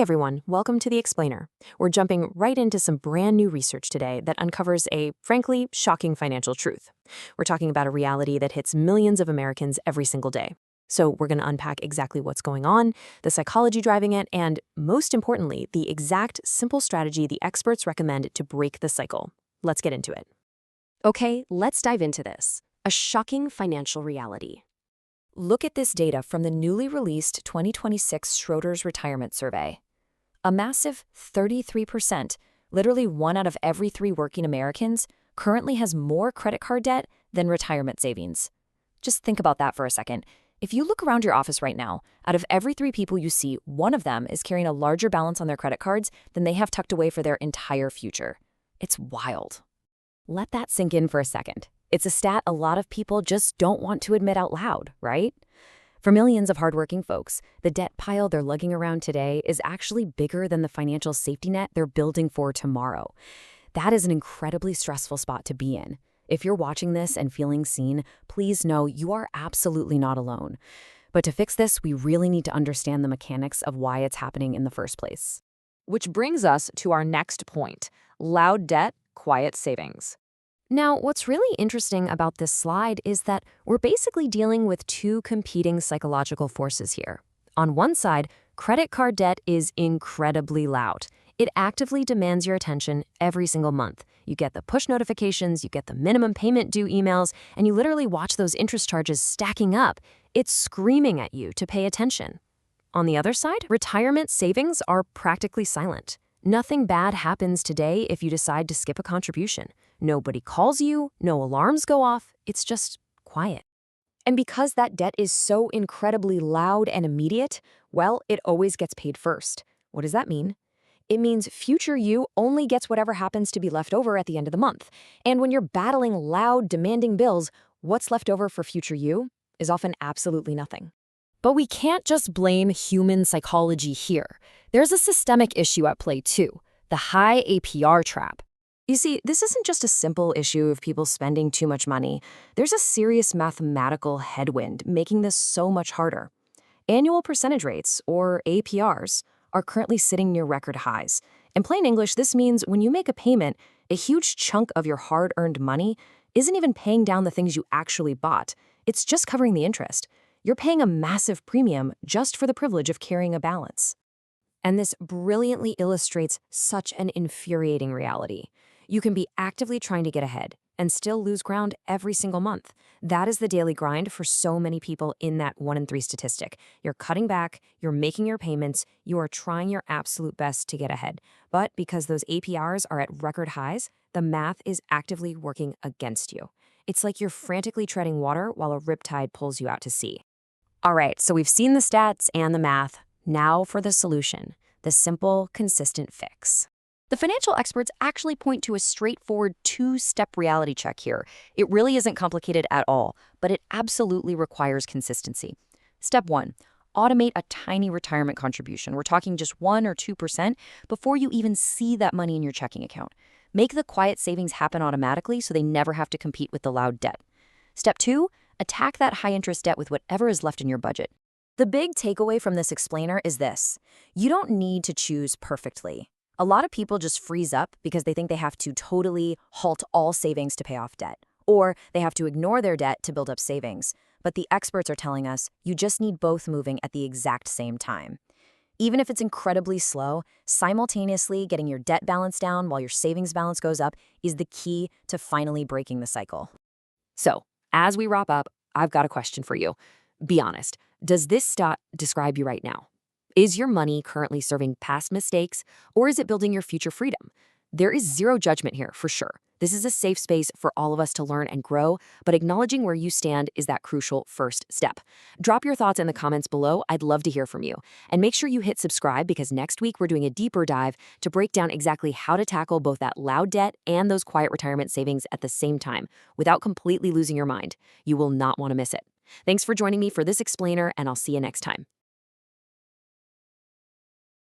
everyone, welcome to The Explainer. We're jumping right into some brand new research today that uncovers a, frankly, shocking financial truth. We're talking about a reality that hits millions of Americans every single day. So we're going to unpack exactly what's going on, the psychology driving it, and most importantly, the exact simple strategy the experts recommend to break the cycle. Let's get into it. Okay, let's dive into this. A shocking financial reality. Look at this data from the newly released 2026 Schroders Retirement Survey. A massive 33%, literally 1 out of every 3 working Americans, currently has more credit card debt than retirement savings. Just think about that for a second. If you look around your office right now, out of every 3 people you see, 1 of them is carrying a larger balance on their credit cards than they have tucked away for their entire future. It's wild. Let that sink in for a second. It's a stat a lot of people just don't want to admit out loud, right? For millions of hardworking folks, the debt pile they're lugging around today is actually bigger than the financial safety net they're building for tomorrow. That is an incredibly stressful spot to be in. If you're watching this and feeling seen, please know you are absolutely not alone. But to fix this, we really need to understand the mechanics of why it's happening in the first place. Which brings us to our next point: loud debt, quiet savings. Now, what's really interesting about this slide is that we're basically dealing with 2 competing psychological forces here. On one side, credit card debt is incredibly loud. It actively demands your attention every single month. You get the push notifications, you get the minimum payment due emails, and you literally watch those interest charges stacking up. It's screaming at you to pay attention. On the other side, retirement savings are practically silent. Nothing bad happens today if you decide to skip a contribution. Nobody calls you, no alarms go off, it's just quiet. And because that debt is so incredibly loud and immediate, well, it always gets paid first. What does that mean? It means future you only gets whatever happens to be left over at the end of the month. And when you're battling loud, demanding bills, what's left over for future you is often absolutely nothing. But we can't just blame human psychology here. There's a systemic issue at play too, the high APR trap. You see, this isn't just a simple issue of people spending too much money. There's a serious mathematical headwind making this so much harder. Annual percentage rates, or APRs, are currently sitting near record highs. In plain English, this means when you make a payment, a huge chunk of your hard-earned money isn't even paying down the things you actually bought. It's just covering the interest. You're paying a massive premium just for the privilege of carrying a balance. And this brilliantly illustrates such an infuriating reality. You can be actively trying to get ahead and still lose ground every single month. That is the daily grind for so many people in that 1 in 3 statistic. You're cutting back, you're making your payments, you are trying your absolute best to get ahead. But because those APRs are at record highs, the math is actively working against you. It's like you're frantically treading water while a riptide pulls you out to sea. All right, so we've seen the stats and the math. Now for the solution, the simple, consistent fix. The financial experts actually point to a straightforward 2-step reality check here. It really isn't complicated at all, but it absolutely requires consistency. Step 1, automate a tiny retirement contribution. We're talking just 1 or 2% before you even see that money in your checking account. Make the quiet savings happen automatically so they never have to compete with the loud debt. Step 2, attack that high-interest debt with whatever is left in your budget. The big takeaway from this explainer is this: you don't need to choose perfectly. A lot of people just freeze up because they think they have to totally halt all savings to pay off debt, or they have to ignore their debt to build up savings. But the experts are telling us you just need both moving at the exact same time. Even if it's incredibly slow, simultaneously getting your debt balance down while your savings balance goes up is the key to finally breaking the cycle. So, as we wrap up, I've got a question for you. Be honest, does this stat describe you right now? Is your money currently serving past mistakes, or is it building your future freedom? There is zero judgment here, for sure. This is a safe space for all of us to learn and grow, but acknowledging where you stand is that crucial first step. Drop your thoughts in the comments below. I'd love to hear from you. And make sure you hit subscribe, because next week we're doing a deeper dive to break down exactly how to tackle both that loud debt and those quiet retirement savings at the same time without completely losing your mind. You will not want to miss it. Thanks for joining me for this explainer, and I'll see you next time.